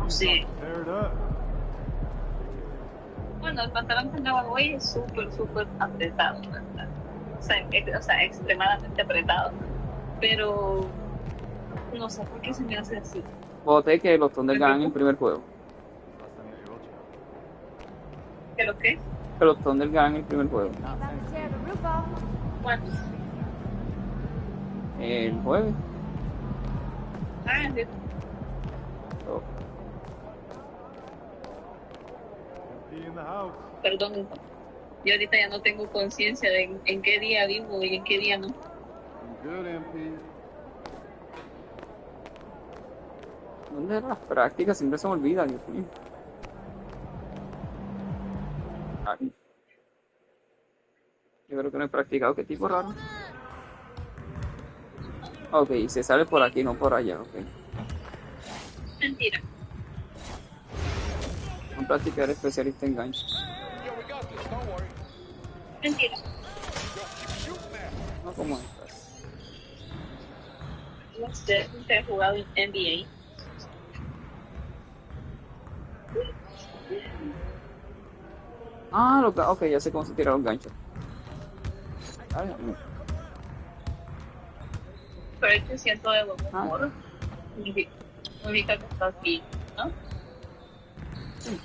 No sé. Bueno, el pantalón que andaba hoy es súper apretado, ¿verdad? O sea, extremadamente apretado. Pero no sé por qué se me hace así. Voté que los Thunder Me ganan el preocupa primer juego. que lo que. Que los Thunder ganan el primer juego. Bueno, El jueves. sí, Oh, perdón. Yo ahorita ya no tengo conciencia de en qué día vivo y en qué día no. ¿Dónde eran las prácticas? Siempre se me olvida, Dios mío. Ay, yo creo que no he practicado. ¿Qué tipo raro? Ok, se sale por aquí, no por allá, ok. Mentira, Un practicar especialista en gancho. mentira. No como estas. No sé, nunca he jugado en NBA. Ah, ok, ya sé cómo se tiran los ganchos. Ay, Pero es que siento de buen ah, humor. Significa que estás bien, ¿no? sí.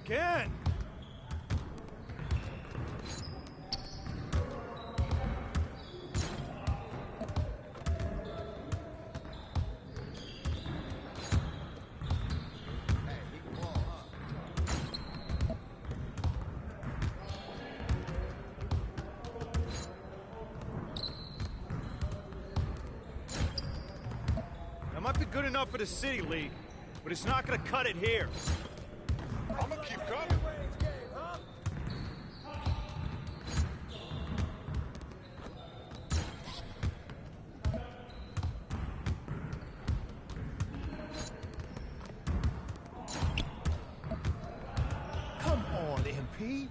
Again. That might be good enough for the City League, but it's not gonna cut it here. I'm gonna keep coming. Come on, MP.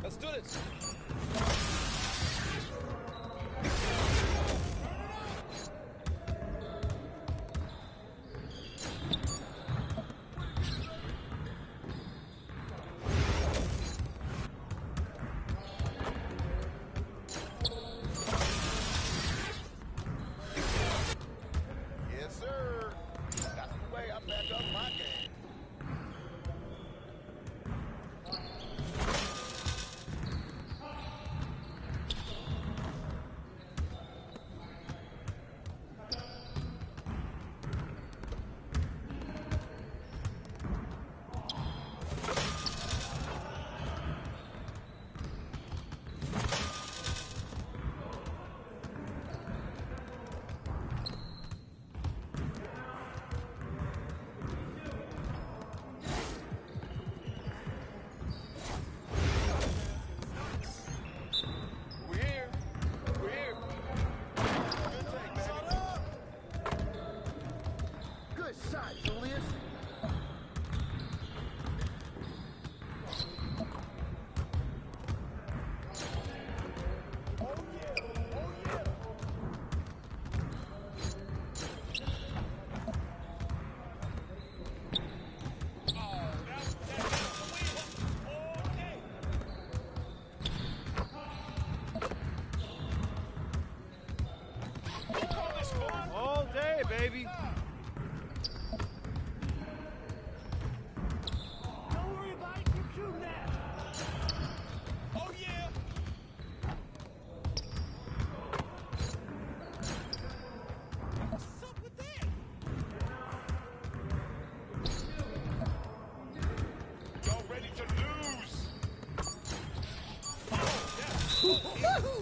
Let's do this. Yes, sir. That's the way I back up my game.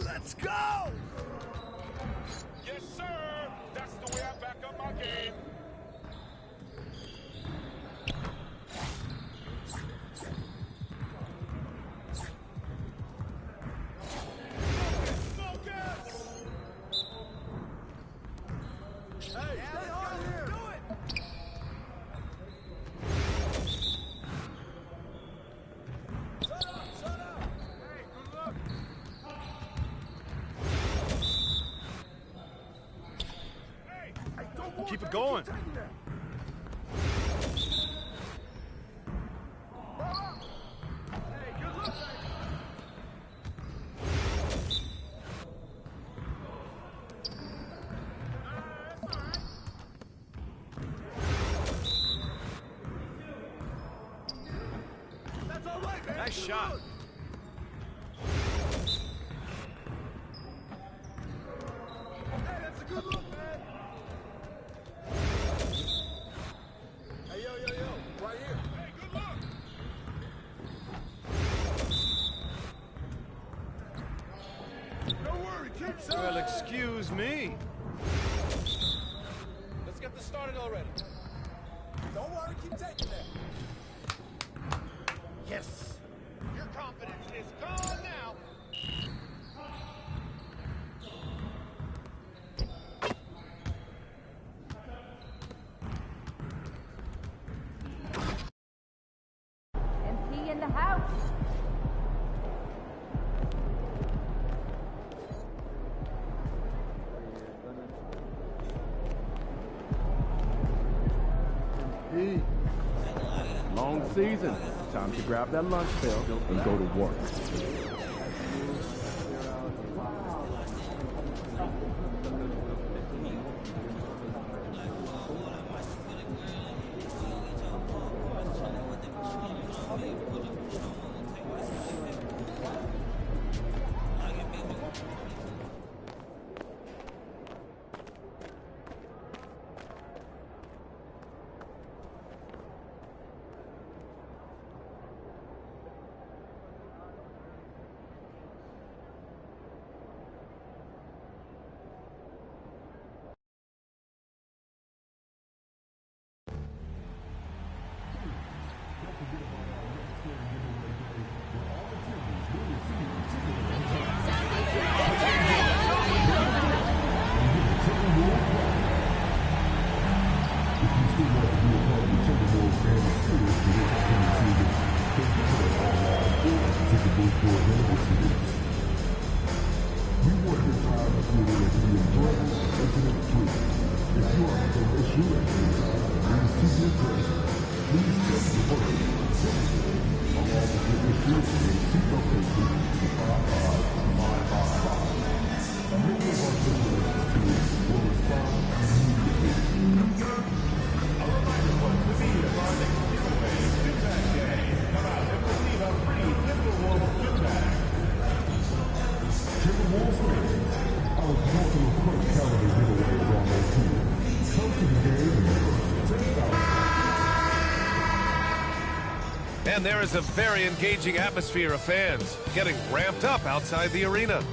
Let's go! Yes, sir. That's the way I back up my game. Keep it going. Nice shot. Hey, that's a good look, man. Hey, yo, right here. Hey, good look. Don't worry, keep saying. Well, excuse me. Let's get this started already. Don't worry, keep taking that. Yes. Your confidence is gone now. MP in the house. Long season. Time to grab that lunch bell and go to work. And there is a very engaging atmosphere of fans getting ramped up outside the arena.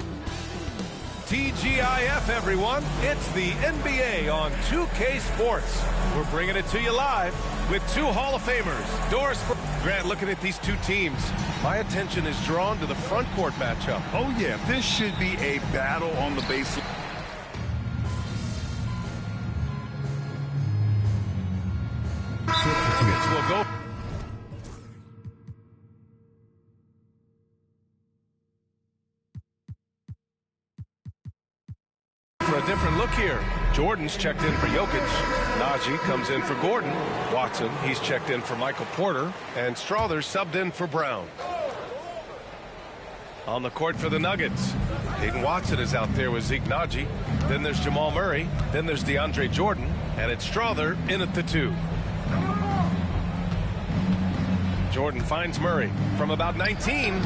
TGIF, everyone. It's the NBA on 2K Sports. We're bringing it to you live with two Hall of Famers. Doris. Grant, looking at these two teams, my attention is drawn to the front court matchup. Oh, yeah. This should be a battle on the baseline. Will go. For a different look here. Jordan's checked in for Jokic. Najee comes in for Gordon. Watson, he's checked in for Michael Porter. And Strother's subbed in for Brown. On the court for the Nuggets, Hayden Watson is out there with Zeke Najee. Then there's Jamal Murray. Then there's DeAndre Jordan. And it's Strother in at the 2. Jordan finds Murray from about 19.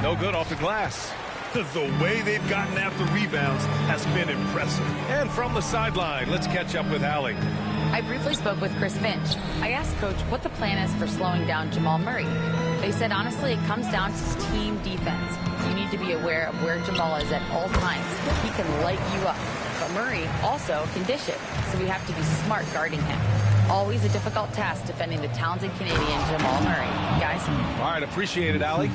No good off the glass. The way they've gotten after rebounds has been impressive. And from the sideline, let's catch up with Allie. I briefly spoke with Chris Finch. I asked Coach what the plan is for slowing down Jamal Murray. They said, honestly, it comes down to team defense. You need to be aware of where Jamal is at all times. He can light you up. But Murray also can dish it, so we have to be smart guarding him. Always a difficult task defending the talented Canadian Jamal Murray. Guys? All right, appreciate it, Allie.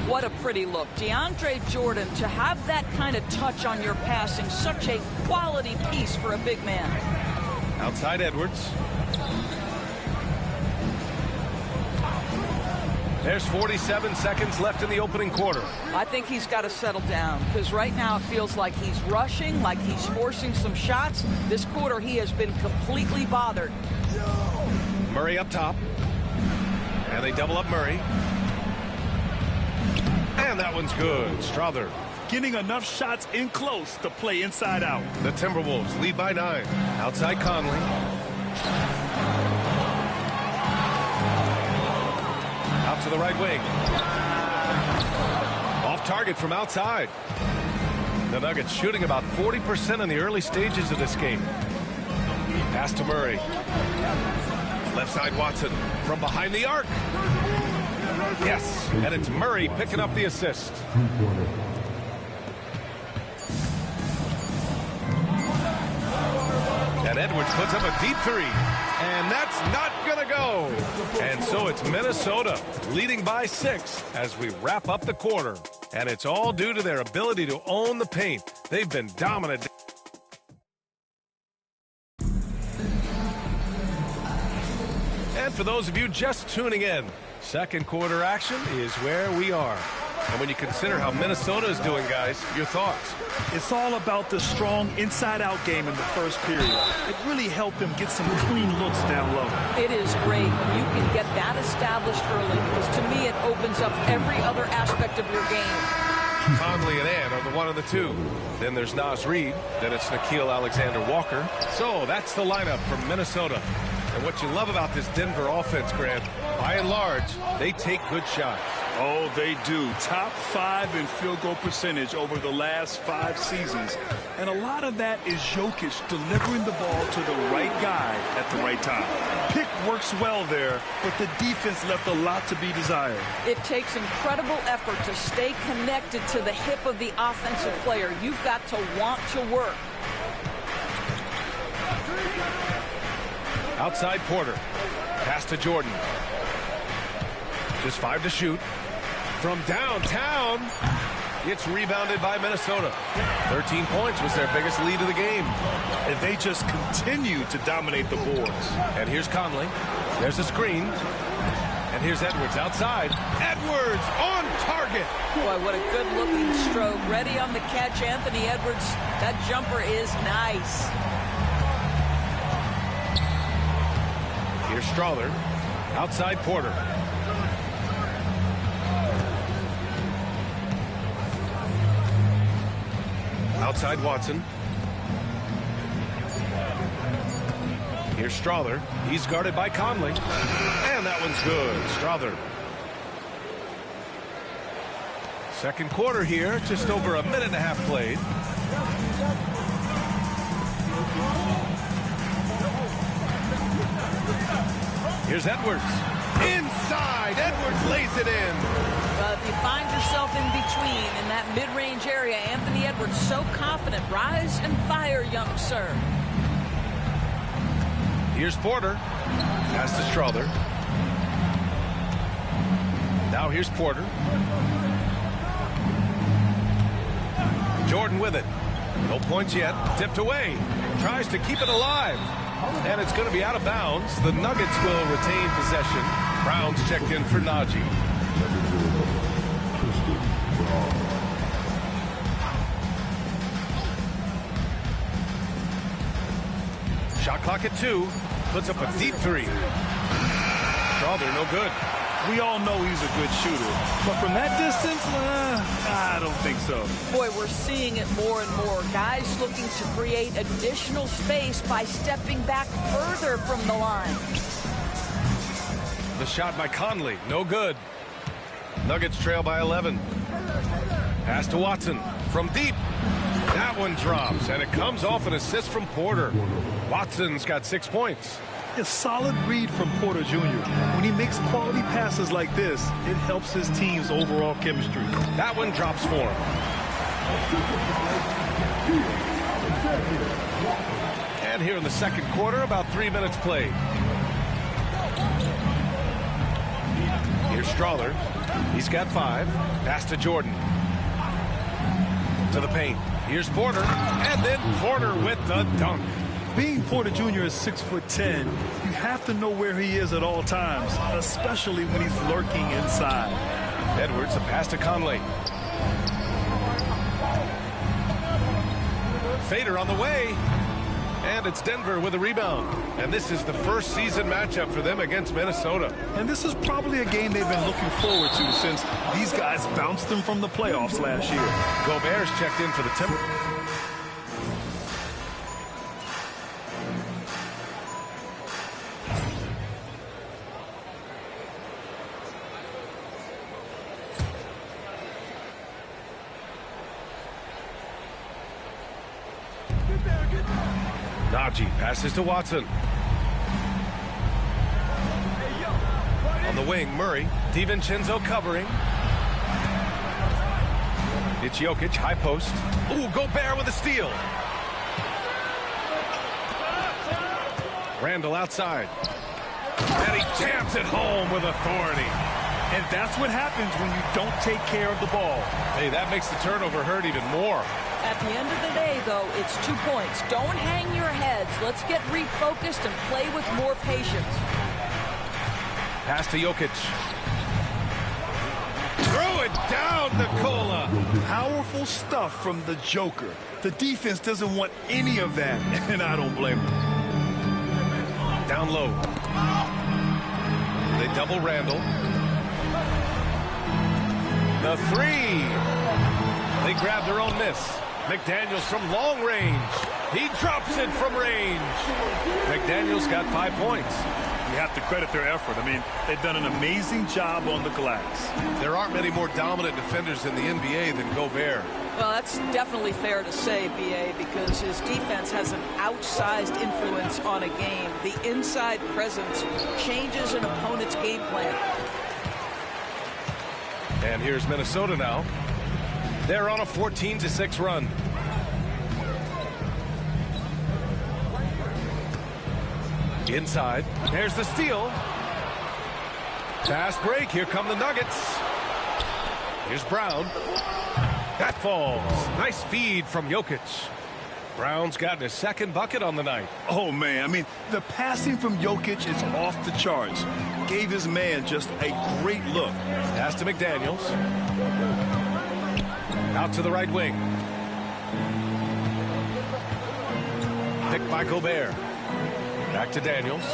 What a pretty look. DeAndre Jordan, to have that kind of touch on your passing, such a quality piece for a big man. Outside Edwards. There's 47 seconds left in the opening quarter. I think he's got to settle down, because right now it feels like he's rushing, like he's forcing some shots. This quarter he has been completely bothered. Murray up top. And they double up Murray. And that one's good. Strother. Getting enough shots in close to play inside out. The Timberwolves lead by 9. Outside Conley. Out to the right wing. Off target from outside. The Nuggets shooting about 40% in the early stages of this game. Pass to Murray. Left side Watson from behind the arc. Yes, and it's Murray picking up the assist. And Edwards puts up a deep three. And that's not going to go. And so it's Minnesota leading by 6 as we wrap up the quarter. And it's all due to their ability to own the paint. They've been dominant. And for those of you just tuning in, second quarter action is where we are. And when you consider how Minnesota is doing, guys, your thoughts? It's all about the strong inside-out game in the first period. It really helped them get some clean looks down low. It is great when you can get that established early, because to me it opens up every other aspect of your game. Conley and Ann are the 1 and the 2. Then there's Naz Reid. Then it's Nickeil Alexander-Walker. So that's the lineup from Minnesota. And what you love about this Denver offense, Grant, by and large, they take good shots. Oh, they do. Top 5 in field goal percentage over the last 5 seasons. And a lot of that is Jokic delivering the ball to the right guy at the right time. Pick works well there, but the defense left a lot to be desired. It takes incredible effort to stay connected to the hip of the offensive player. You've got to want to work. Outside Porter. Pass to Jordan. Just 5 to shoot. From downtown, it's rebounded by Minnesota. 13 points was their biggest lead of the game. And they just continue to dominate the boards. And here's Conley. There's a screen. And here's Edwards outside. Edwards on target. Boy, what a good-looking stroke. Ready on the catch, Anthony Edwards. That jumper is nice. Here's Strother. Outside Porter. Outside Watson. Here's Strother. He's guarded by Conley. And that one's good. Strother. Second quarter here. Just over a minute and a half played. Here's Edwards. Inside. Edwards lays it in. Well, if you find yourself in between in that mid-range area, Anthony Edwards so confident. Rise and fire, young sir. Here's Porter. Pass to Strother. Now here's Porter. Jordan with it. No points yet. Tipped away. Tries to keep it alive. And it's going to be out of bounds. The Nuggets will retain possession. Brown's checked in for Najee. Shot clock at 2. Puts up a deep 3. Strother, no good. We all know he's a good shooter, but from that distance, I don't think so. Boy, we're seeing it more and more. Guys looking to create additional space by stepping back further from the line. The shot by Conley, no good. Nuggets trail by 11. Pass to Watson from deep. That one drops, and it comes off an assist from Porter. Watson's got 6 points. A solid read from Porter Jr. When he makes quality passes like this, it helps his team's overall chemistry. That one drops for him. And here in the second quarter, about 3 minutes played. Here's Strother. He's got 5. Pass to Jordan. To the paint. Here's Porter. And then Porter with the dunk. Being Porter Jr. is 6'10", you have to know where he is at all times, especially when he's lurking inside. Edwards, a pass to Conley. Fader on the way. And it's Denver with a rebound. And this is the first season matchup for them against Minnesota. And this is probably a game they've been looking forward to since these guys bounced them from the playoffs last year. Gobert's checked in for the Timber. Najee passes to Watson. On the wing, Murray. DiVincenzo covering. It's Jokic, high post. Ooh, Gobert with a steal. Randall outside. And he jams it home with authority. And that's what happens when you don't take care of the ball. Hey, that makes the turnover hurt even more. At the end of the day, though, it's 2 points. Don't hang your heads. Let's get refocused and play with more patience. Pass to Jokic. Throw it down, Nikola. Powerful stuff from the Joker. The defense doesn't want any of that, and I don't blame them. Down low. They double Randall. The 3. They grab their own miss. McDaniels from long range. He drops it from range. McDaniels got 5 points. You have to credit their effort. I mean, they've done an amazing job on the glass. There aren't many more dominant defenders in the NBA than Gobert. Well, that's definitely fair to say, B.A., because his defense has an outsized influence on a game. The inside presence changes an opponent's game plan. And here's Minnesota now. They're on a 14-6 run. Inside. There's the steal. Fast break. Here come the Nuggets. Here's Brown. That falls. Nice feed from Jokic. Brown's gotten his second bucket on the night. Oh, man. I mean, the passing from Jokic is off the charts. Gave his man just a great look. Pass to McDaniels. Out to the right wing. Picked by Gobert. Back to Daniels.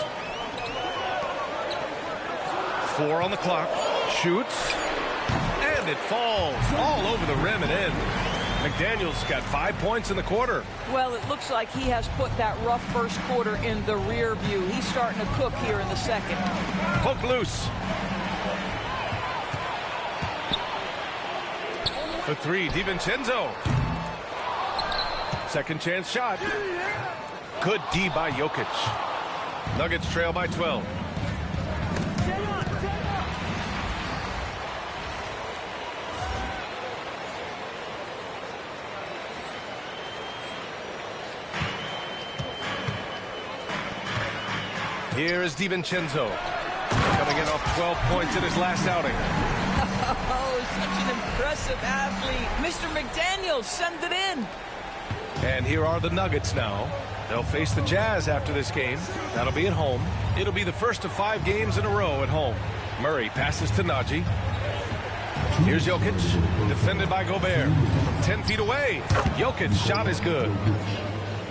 4 on the clock. Shoots. And it falls all over the rim and in. McDaniels got 5 points in the quarter. Well, it looks like he has put that rough first quarter in the rear view. He's starting to cook here in the second. Poke loose. For 3, DiVincenzo. Second chance shot. Good D by Jokic. Nuggets trail by 12. Here is DiVincenzo, coming in off 12 points in his last outing. Oh, such an impressive athlete. Mr. McDaniels, send it in. And here are the Nuggets now. They'll face the Jazz after this game. That'll be at home. It'll be the first of 5 games in a row at home. Murray passes to Najee. Here's Jokic, defended by Gobert. From 10 feet away, Jokic's shot is good.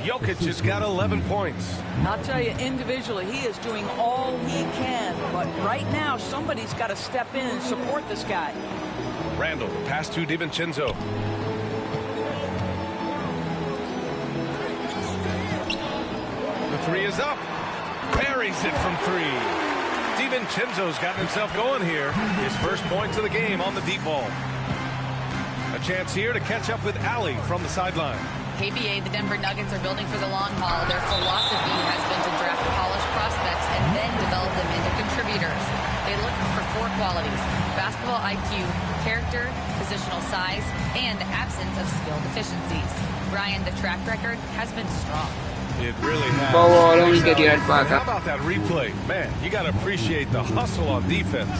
Jokic has got 11 points. I'll tell you, individually, he is doing all he can. But right now, somebody's got to step in and support this guy. Randall, pass to DiVincenzo. The 3 is up. Buries it from 3. DiVincenzo's gotten himself going here. His first points of the game on the deep ball. A chance here to catch up with Allie from the sideline. KBA, the Denver Nuggets are building for the long haul. Their philosophy has been to draft polished prospects them into contributors. They look for 4 qualities: basketball IQ, character, positional size, and absence of skill deficiencies. Brian, the track record has been strong. It really has. How about that replay? Man, you got to appreciate the hustle on defense.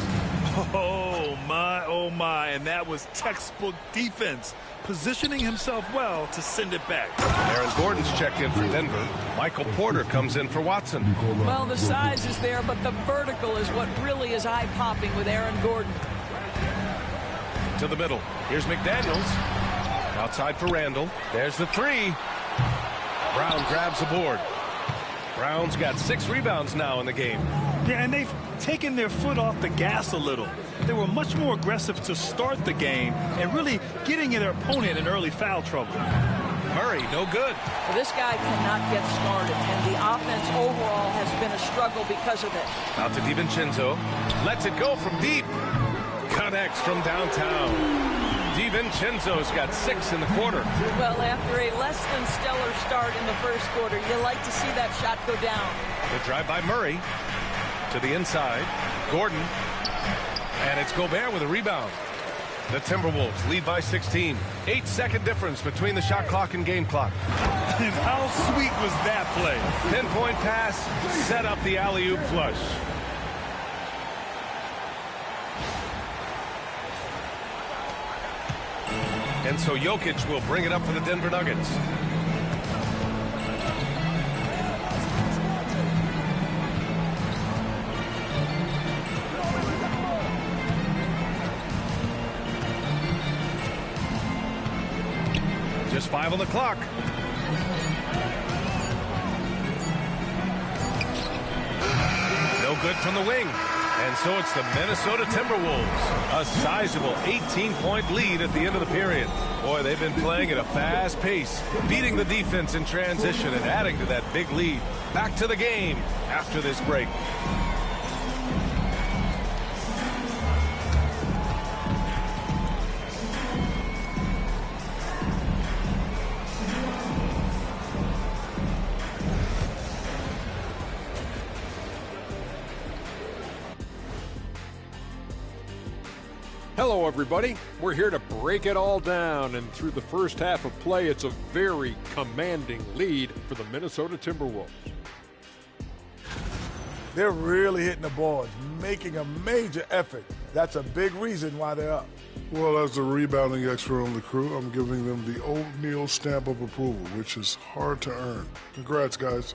Oh my, and that was textbook defense. Positioning himself well to send it back. Aaron Gordon's checked in for Denver. Michael Porter comes in for Watson. Well, the size is there, but the vertical is what really is eye-popping with Aaron Gordon. To the middle. Here's McDaniels. Outside for Randall. There's the 3. Brown grabs the board. Brown's got 6 rebounds now in the game. Yeah, and they've taken their foot off the gas a little. They were much more aggressive to start the game and really getting their opponent in early foul trouble. Murray, no good. Well, this guy cannot get started, and the offense overall has been a struggle because of it. Out to DiVincenzo. Lets it go from deep. Connects from downtown. DiVincenzo's got 6 in the quarter. Well, after a less than stellar start in the first quarter, you like to see that shot go down. The drive by Murray. To the inside. Gordon. And it's Gobert with a rebound. The Timberwolves lead by 16. 8-second difference between the shot clock and game clock. And how sweet was that play? Pinpoint pass. Set up the alley-oop flush. And so Jokic will bring it up for the Denver Nuggets. Just 5 on the clock. No good from the wing. And so it's the Minnesota Timberwolves. A sizable 18-point lead at the end of the period. Boy, they've been playing at a fast pace, beating the defense in transition and adding to that big lead. Back to the game after this break. Hello, everybody. We're here to break it all down, and through the first half of play, it's a very commanding lead for the Minnesota Timberwolves. They're really hitting the boards, making a major effort. That's a big reason why they're up. Well, as the rebounding expert on the crew, I'm giving them the O'Neal stamp of approval, which is hard to earn. Congrats, guys.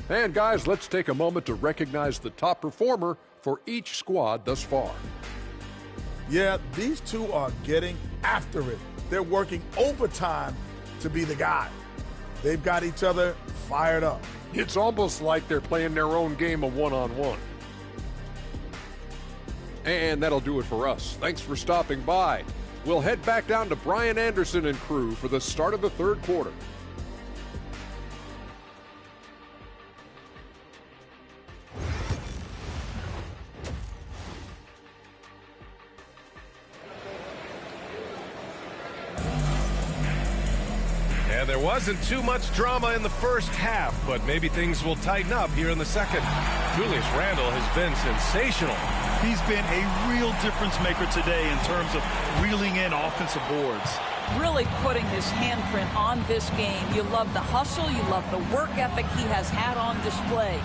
And guys, let's take a moment to recognize the top performer for each squad thus far. Yeah, these two are getting after it. They're working overtime to be the guy. They've got each other fired up. It's almost like they're playing their own game of one-on-one. And that'll do it for us. Thanks for stopping by. We'll head back down to Brian Anderson and crew for the start of the third quarter. And there wasn't too much drama in the first half, but maybe things will tighten up here in the second. Julius Randle has been sensational. He's been a real difference maker today in terms of reeling in offensive boards. Really putting his handprint on this game. You love the hustle, you love the work ethic he has had on display.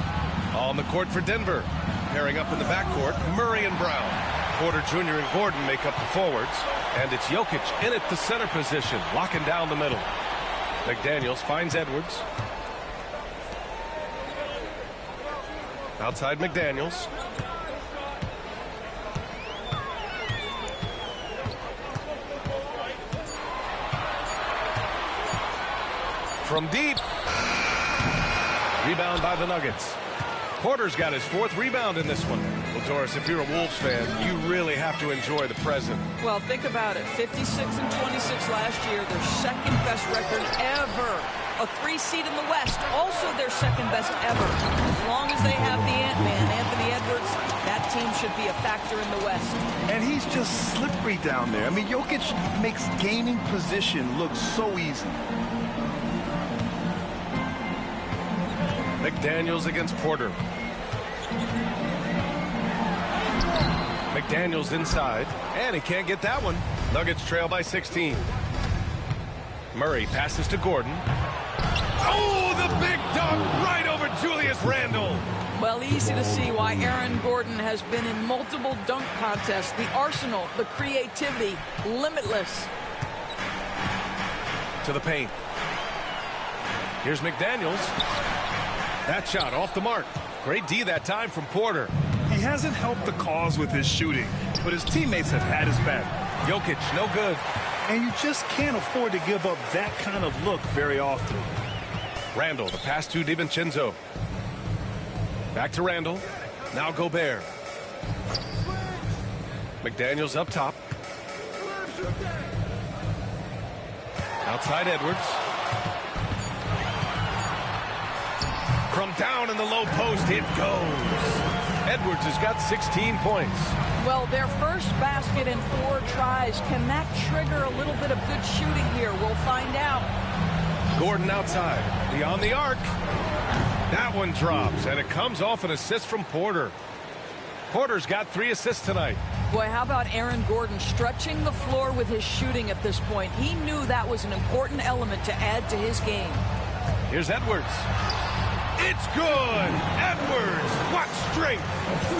On the court for Denver. Pairing up in the backcourt, Murray and Brown. Porter Jr. and Gordon make up the forwards. And it's Jokic in at the center position, locking down the middle. McDaniels finds Edwards. Outside McDaniels. From deep. Rebound by the Nuggets. Porter's got his 4th rebound in this one. Well, Doris, if you're a Wolves fan, you really have to enjoy the present. Well, think about it. 56 and 26 last year, their second best record ever. A 3 seed in the West, also their second best ever. As long as they have the Ant-Man, Anthony Edwards, that team should be a factor in the West. And he's just slippery down there. I mean, Jokic makes gaining position look so easy. McDaniels against Porter. McDaniels inside, and he can't get that one. Nuggets trail by 16. Murray passes to Gordon. Oh, the big dunk right over Julius Randle. Well, easy to see why Aaron Gordon has been in multiple dunk contests. The arsenal, the creativity, limitless. To the paint. Here's McDaniels. That shot off the mark. Great D that time from Porter. He hasn't helped the cause with his shooting, but his teammates have had his back. Jokic, no good. And you just can't afford to give up that kind of look very often. Randle, the pass to DiVincenzo. Back to Randle. Now Gobert. McDaniels up top. Outside Edwards. From down in the low post, it goes. Edwards has got 16 points. Well, their first basket in 4 tries. Can that trigger a little bit of good shooting here? We'll find out. Gordon outside. Beyond the arc. That one drops, and it comes off an assist from Porter. Porter's got 3 assists tonight. Boy, how about Aaron Gordon stretching the floor with his shooting at this point? He knew that was an important element to add to his game. Here's Edwards. It's good. Edwards, what strength.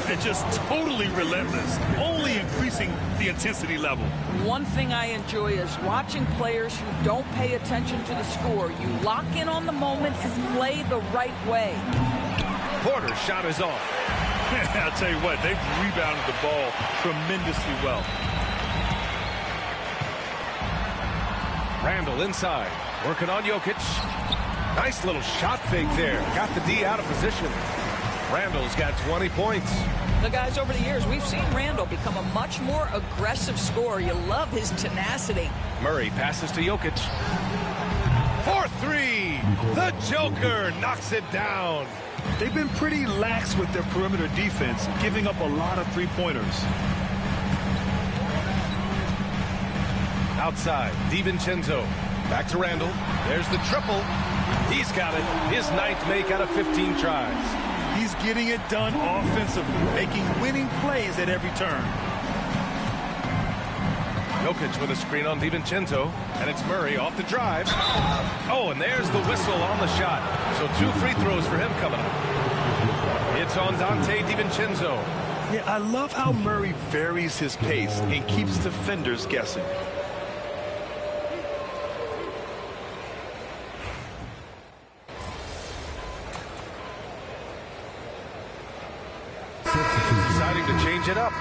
And just totally relentless, only increasing the intensity level. One thing I enjoy is watching players who don't pay attention to the score. You lock in on the moment and play the right way. Porter's shot is off. I'll tell you what, they've rebounded the ball tremendously well. Randle inside, working on Jokic. Nice little shot fake there. Got the D out of position. Randle's got 20 points. The guys, over the years, we've seen Randle become a much more aggressive scorer. You love his tenacity. Murray passes to Jokic. For 3. The Joker knocks it down. They've been pretty lax with their perimeter defense, giving up a lot of three-pointers. Outside, DiVincenzo. Back to Randle. There's the triple. He's got it. His 9th make out of 15 tries. He's getting it done offensively, making winning plays at every turn. Jokic with a screen on DiVincenzo, and it's Murray off the drive. Oh, and there's the whistle on the shot. So 2 free throws for him coming up. It's on Dante DiVincenzo. Yeah, I love how Murray varies his pace and keeps defenders guessing. Deciding to change it up.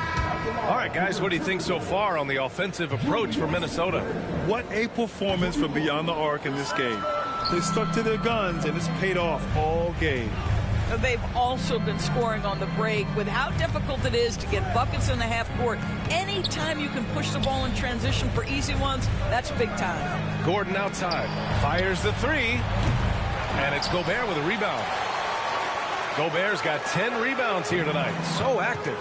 All right, guys, what do you think so far on the offensive approach for Minnesota? What a performance from beyond the arc in this game. They stuck to their guns, and it's paid off all game. They've also been scoring on the break. With how difficult it is to get buckets in the half court, anytime you can push the ball in transition for easy ones, that's big time. Gordon outside. Fires the 3. And it's Gobert with a rebound. Gobert's got 10 rebounds here tonight. So active.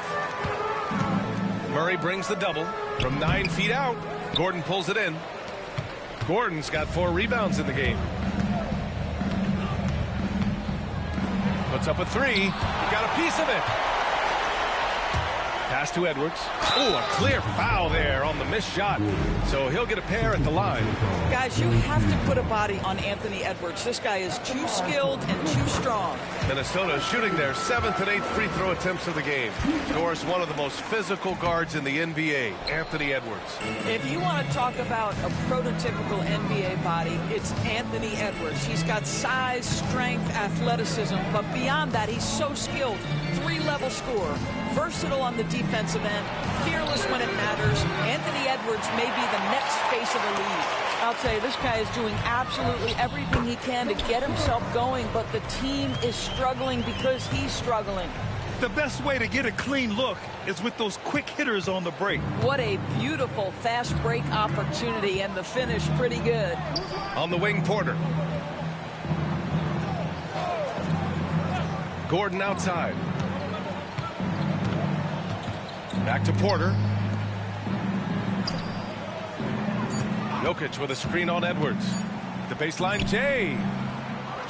Murray brings the double from 9 feet out. Gordon pulls it in. Gordon's got 4 rebounds in the game. Puts up a 3. Got a piece of it. Pass to Edwards. Oh, a clear foul there on the missed shot. So he'll get a pair at the line. Guys, you have to put a body on Anthony Edwards. This guy is too skilled and too strong. Minnesota shooting their 7th and 8th free throw attempts of the game. Of course, one of the most physical guards in the NBA, Anthony Edwards. If you want to talk about a prototypical NBA body, it's Anthony Edwards. He's got size, strength, athleticism, but beyond that, he's so skilled. 3-level scorer, versatile on the defensive end, fearless when it matters. Anthony Edwards may be the next face of the league. I'll tell you, this guy is doing absolutely everything he can to get himself going, but the team is struggling because he's struggling. The best way to get a clean look is with those quick hitters on the break. What a beautiful fast break opportunity, and the finish pretty good. On the wing, Porter. Gordon outside. Back to Porter. Jokic with a screen on Edwards. The baseline, Jay.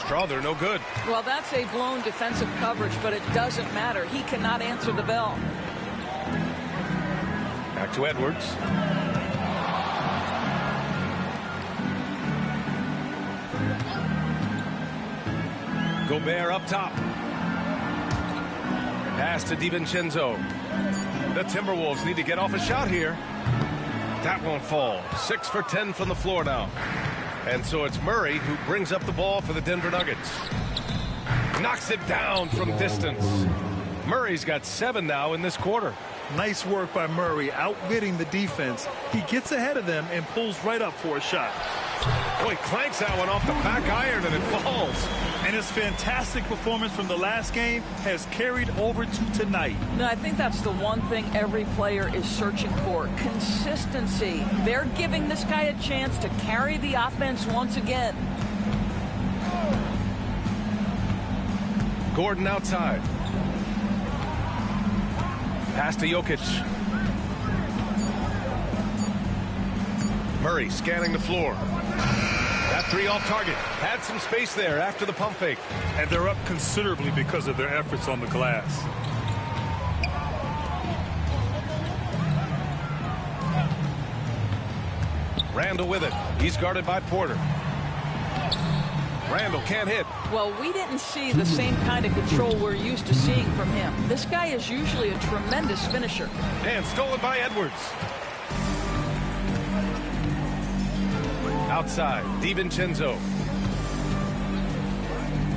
Strother, no good. Well, that's a blown defensive coverage, but it doesn't matter. He cannot answer the bell. Back to Edwards. Gobert up top. Pass to DiVincenzo. The Timberwolves need to get off a shot here. That won't fall. 6 for 10 from the floor now. And so it's Murray who brings up the ball for the Denver Nuggets. Knocks it down from distance. Murray's got 7 now in this quarter. Nice work by Murray, outwitting the defense. He gets ahead of them and pulls right up for a shot. Boy, clanks that one off the back iron and it falls. And his fantastic performance from the last game has carried over to tonight. No, I think that's the one thing every player is searching for. Consistency. They're giving this guy a chance to carry the offense once again. Gordon outside. Pass to Jokic. Murray scanning the floor. That 3 off target. Had some space there after the pump fake. And they're up considerably because of their efforts on the glass. Randall with it. He's guarded by Porter. Randall can't hit. Well, we didn't see the same kind of control we're used to seeing from him. This guy is usually a tremendous finisher. And stolen by Edwards. Outside, DiVincenzo.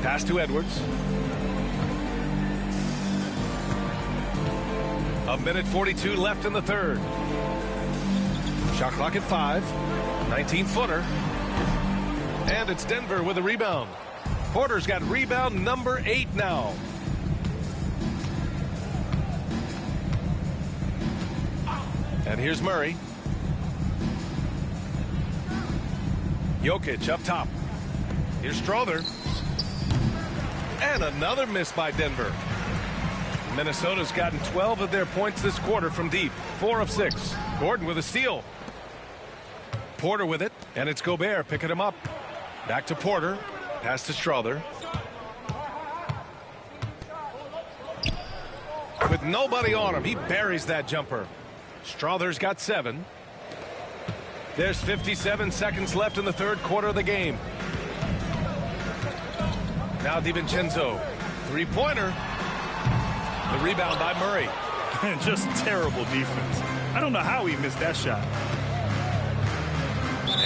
Pass to Edwards. A minute 42 left in the third. Shot clock at 5. 19-footer. And it's Denver with a rebound. Porter's got rebound number 8 now. And here's Murray. Jokic up top. Here's Strother. And another miss by Denver. Minnesota's gotten 12 of their points this quarter from deep. 4 of 6. Gordon with a steal. Porter with it, and it's Gobert picking him up. Back to Porter. Pass to Strother. With nobody on him, he buries that jumper. Strother's got 7. There's 57 seconds left in the third quarter of the game. Now DiVincenzo. 3-pointer. The rebound by Murray. Just terrible defense. I don't know how he missed that shot.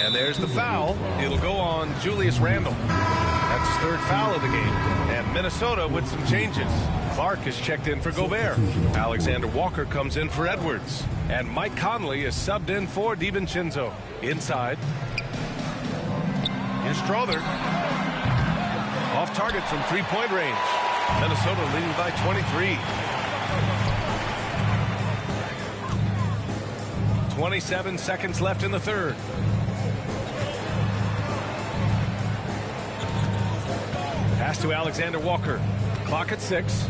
And there's the foul. It'll go on Julius Randle. That's his 3rd foul of the game. And Minnesota with some changes. Clark is checked in for Gobert. Alexander Walker comes in for Edwards. And Mike Conley is subbed in for DiVincenzo. Inside. Here's Strother. Off target from 3-point range. Minnesota leading by 23. 27 seconds left in the third. Pass to Alexander Walker. Clock at 6.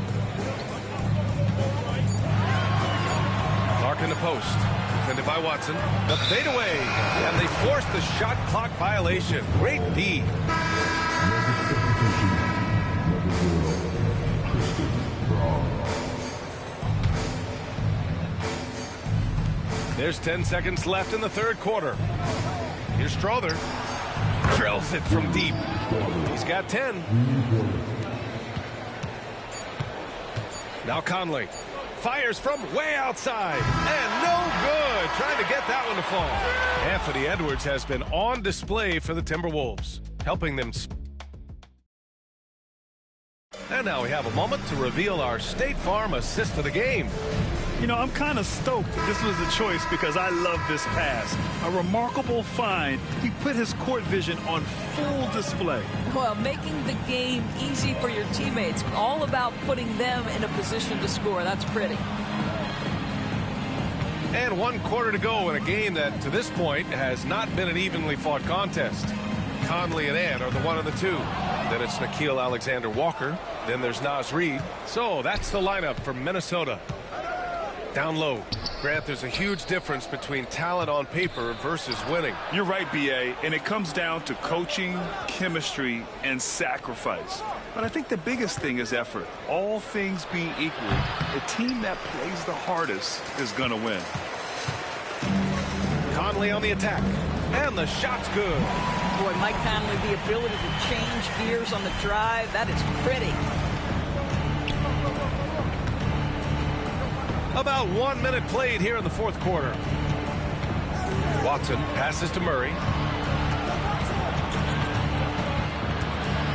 Clark in the post. Defended by Watson. The fadeaway. And they force the shot clock violation. Great D. There's 10 seconds left in the third quarter. Here's Strother. Drills it from deep. He's got 10. Now Conley fires from way outside. And no good. Trying to get that one to fall. Anthony Edwards has been on display for the Timberwolves, helping them. And now we have a moment to reveal our State Farm assist of the game. You know, I'm kind of stoked this was a choice because I love this pass. A remarkable find. He put his court vision on full display. Well, making the game easy for your teammates. All about putting them in a position to score. That's pretty. And 1 quarter to go in a game that, to this point, has not been an evenly fought contest. Conley and Ant are the 1 and the 2. Then it's Nickeil Alexander-Walker. Then there's Naz Reid. So that's the lineup for Minnesota. Down low. Grant, there's a huge difference between talent on paper versus winning. You're right, B.A., and it comes down to coaching, chemistry, and sacrifice. But I think the biggest thing is effort. All things being equal, the team that plays the hardest is going to win. Conley on the attack. And the shot's good. Boy, Mike Conley, the ability to change gears on the drive, that is pretty. About 1 minute played here in the fourth quarter. Watson passes to Murray.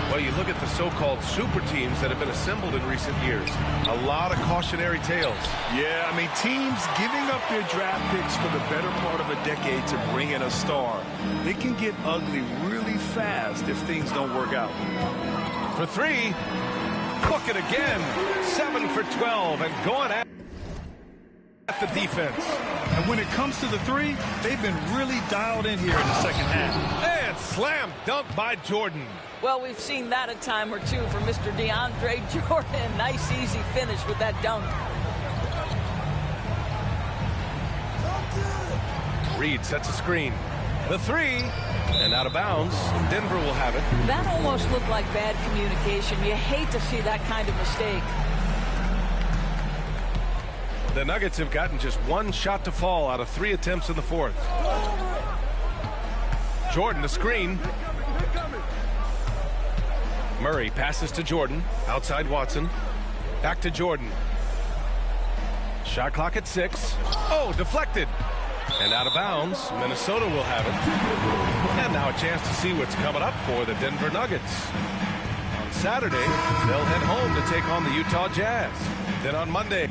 Well, you look at the so-called super teams that have been assembled in recent years. A lot of cautionary tales. Yeah, I mean, teams giving up their draft picks for the better part of a decade to bring in a star. They can get ugly really fast if things don't work out. For three. Book it again. 7 for 12 and going at the defense. And when it comes to the three, they've been really dialed in here in the second half. And slam dunk by Jordan. Well, we've seen that a time or two for Mr. DeAndre Jordan. Nice, easy finish with that dunk. Reed sets a screen. The three. And out of bounds. Denver will have it. That almost looked like bad communication. You hate to see that kind of mistake. The Nuggets have gotten just one shot to fall out of 3 attempts in the fourth. Jordan, the screen. Murray passes to Jordan. Outside Watson. Back to Jordan. Shot clock at 6. Oh, deflected. And out of bounds. Minnesota will have it. And now a chance to see what's coming up for the Denver Nuggets. On Saturday, they'll head home to take on the Utah Jazz. Then on Monday.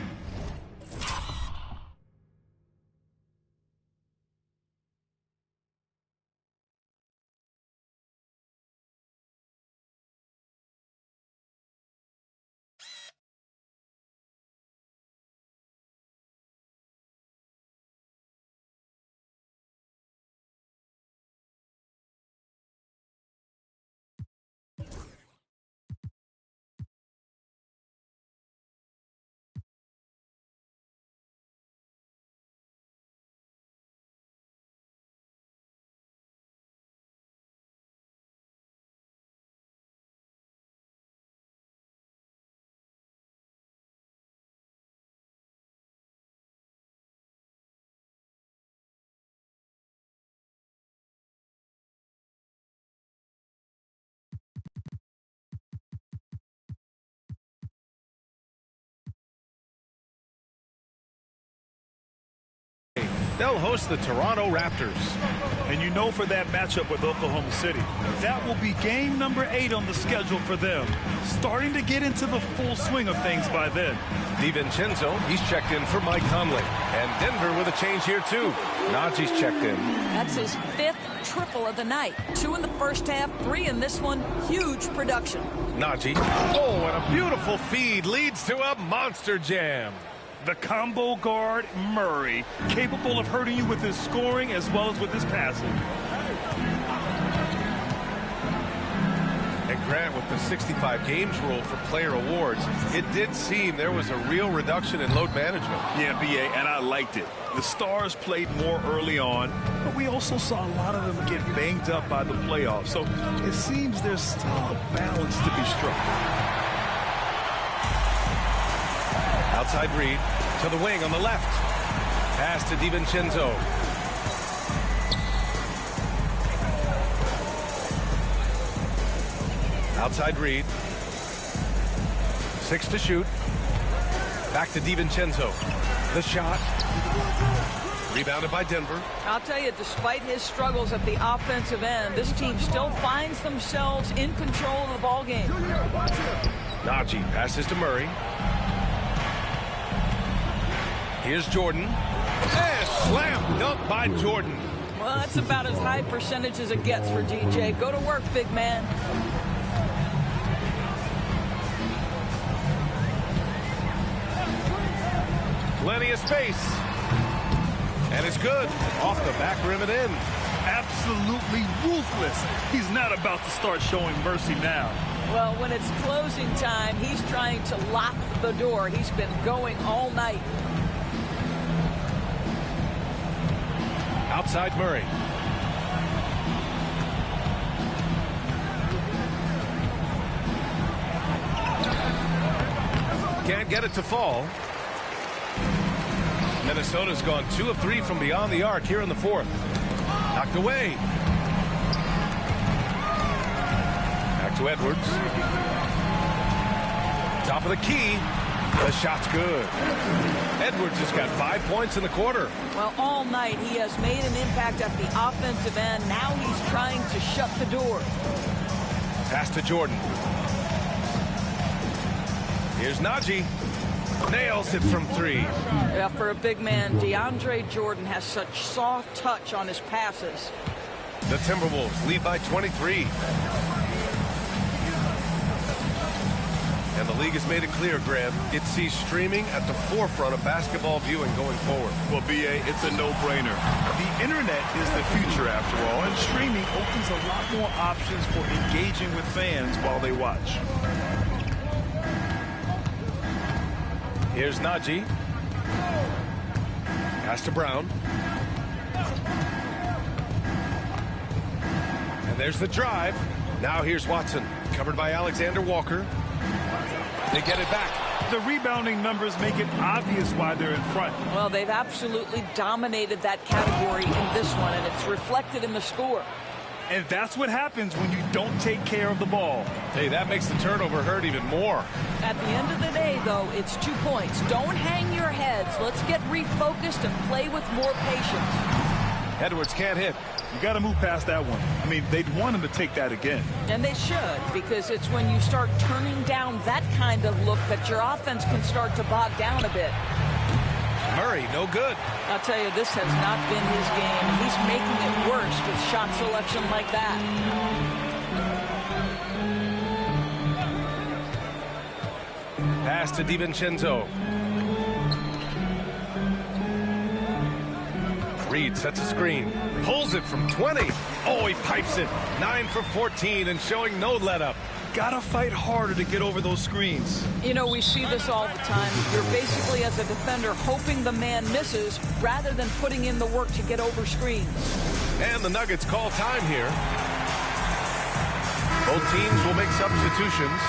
They'll host the Toronto Raptors. And you know, for that matchup with Oklahoma City, that will be game number 8 on the schedule for them. Starting to get into the full swing of things by then. DiVincenzo, he's checked in for Mike Conley. And Denver with a change here, too. Najee's checked in. That's his 5th triple of the night. 2 in the first half, 3 in this one. Huge production. Najee. Oh, and a beautiful feed leads to a monster jam. The combo guard, Murray, capable of hurting you with his scoring as well as with his passing. And Grant, with the 65 games rule for player awards, it did seem there was a real reduction in load management. Yeah, B.A., and I liked it. The stars played more early on, but we also saw a lot of them get banged up by the playoffs. So it seems there's still a balance to be struck. Outside Reed to the wing on the left. Pass to DiVincenzo. Outside Reed. 6 to shoot. Back to DiVincenzo. The shot. Rebounded by Denver. I'll tell you, despite his struggles at the offensive end, this team still finds themselves in control of the ball game. Najee passes to Murray. Here's Jordan. And slam dunk by Jordan. Well, that's about as high percentage as it gets for DJ. Go to work, big man. Plenty of space. And it's good. Off the back rim and in. Absolutely ruthless. He's not about to start showing mercy now. Well, when it's closing time, he's trying to lock the door. He's been going all night. Outside Murray. Can't get it to fall. Minnesota's gone 2 of 3 from beyond the arc here in the fourth. Knocked away. Back to Edwards. Top of the key. The shot's good. Edwards has got 5 points in the quarter. Well, all night he has made an impact at the offensive end. Now he's trying to shut the door. Pass to Jordan. Here's Najee. Nails it from 3. Yeah, for a big man, DeAndre Jordan has such soft touch on his passes. The Timberwolves lead by 23. And the league has made it clear, Graham, it sees streaming at the forefront of basketball viewing going forward. Well, B.A., it's a no-brainer. The internet is the future, after all, and streaming opens a lot more options for engaging with fans while they watch. Here's Najee. Pass to Brown. And there's the drive. Now here's Watson. Covered by Alexander Walker. They get it back. The rebounding numbers make it obvious why they're in front. Well, they've absolutely dominated that category in this one, and it's reflected in the score. And that's what happens when you don't take care of the ball. Hey, that makes the turnover hurt even more. At the end of the day, though, it's 2 points. Don't hang your heads. Let's get refocused and play with more patience. Edwards can't hit. You got to move past that one. I mean, they'd want him to take that again. And they should, because it's when you start turning down that kind of look that your offense can start to bog down a bit. Murray, no good. I'll tell you, this has not been his game. He's making it worse with shot selection like that. Pass to DiVincenzo. Reed sets a screen. Pulls it from 20. Oh, he pipes it. 9 for 14 and showing no let-up. Gotta fight harder to get over those screens. You know, we see this all the time. You're basically, as a defender, hoping the man misses rather than putting in the work to get over screens. And the Nuggets call time here. Both teams will make substitutions.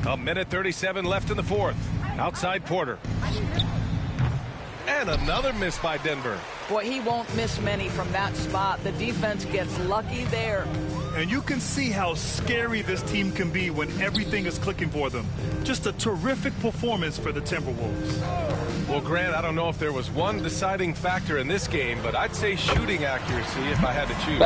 A minute 37 left in the fourth. Outside Porter. And another miss by Denver. Boy, he won't miss many from that spot. The defense gets lucky there. And you can see how scary this team can be when everything is clicking for them. Just a terrific performance for the Timberwolves. Well, Grant, I don't know if there was one deciding factor in this game, but I'd say shooting accuracy if I had to choose.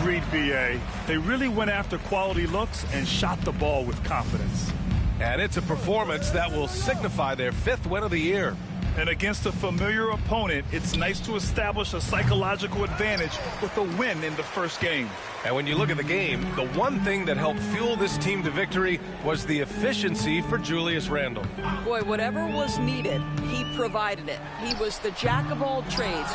Agreed, B.A. They really went after quality looks and shot the ball with confidence. And it's a performance that will signify their 5th win of the year. And against a familiar opponent, it's nice to establish a psychological advantage with a win in the first game. And when you look at the game, the one thing that helped fuel this team to victory was the efficiency for Julius Randle. Boy, whatever was needed, he provided it. He was the jack of all trades.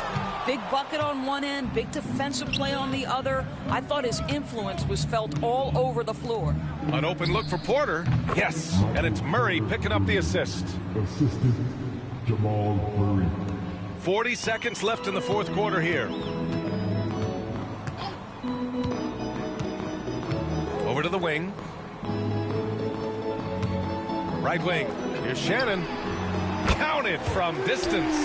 Big bucket on one end, big defensive play on the other. I thought his influence was felt all over the floor. An open look for Porter. Yes, and it's Murray picking up the assist. Assistant Jamal Murray. 40 seconds left in the fourth quarter here. Over to the wing. Right wing. Here's Shannon. Counted from distance.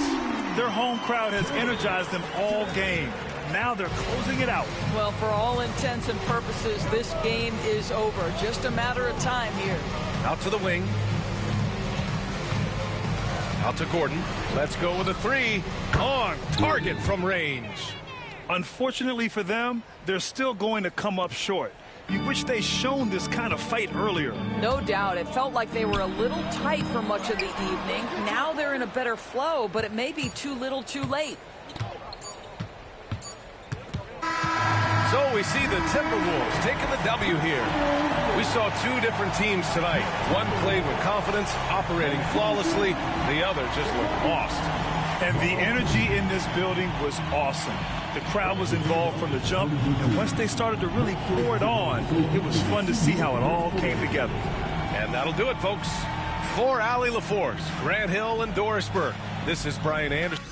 Their home crowd has energized them all game. Now they're closing it out. Well, for all intents and purposes, this game is over. Just a matter of time here. Out to the wing. Out to Gordon. Let's go with a 3. On target from range. Unfortunately for them, they're still going to come up short. You wish they'd shown this kind of fight earlier. No doubt. It felt like they were a little tight for much of the evening. Now they're in a better flow, but it may be too little too late. So we see the Timberwolves taking the W here. We saw 2 different teams tonight. One played with confidence, operating flawlessly. The other just looked lost. And the energy in this building was awesome. The crowd was involved from the jump, and once they started to really pour it on, it was fun to see how it all came together. And that'll do it, folks. For Allie LaForce, Grant Hill, and Dorisburg, this is Brian Anderson.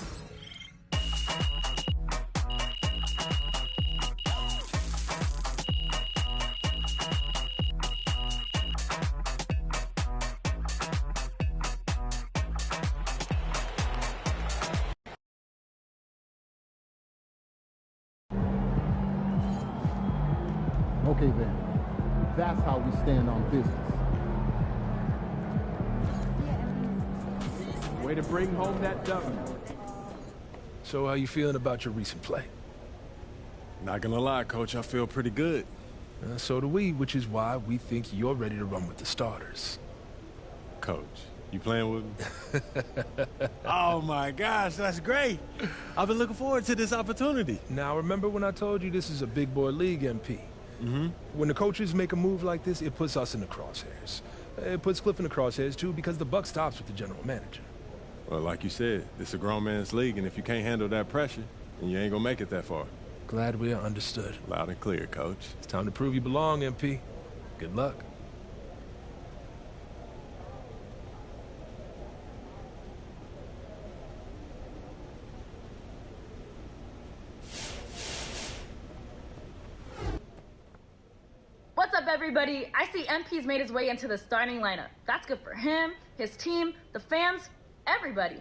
Okay then, that's how we stand on business. Way to bring home that W. So how you feeling about your recent play? Not gonna lie, Coach, I feel pretty good. So do we, which is why we think you're ready to run with the starters. Coach, you playing with me? Oh my gosh, that's great. I've been looking forward to this opportunity. Now remember when I told you this is a big boy league, MP? Mm-hmm. When the coaches make a move like this, it puts us in the crosshairs. It puts Cliff in the crosshairs too, because the buck stops with the general manager. Well, like you said, this is a grown man's league, and if you can't handle that pressure, then you ain't gonna make it that far. Glad we are understood. Loud and clear, Coach. It's time to prove you belong, MP. Good luck. What's up, everybody? I see MP's made his way into the starting lineup. That's good for him, his team, the fans, everybody.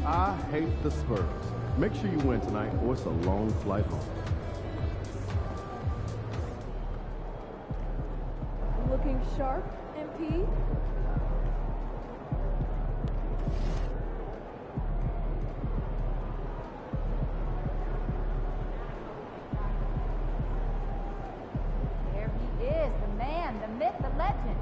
I hate the Spurs. Make sure you win tonight, or it's a long flight home. Looking sharp, MP? There he is, the man, the myth, the legend.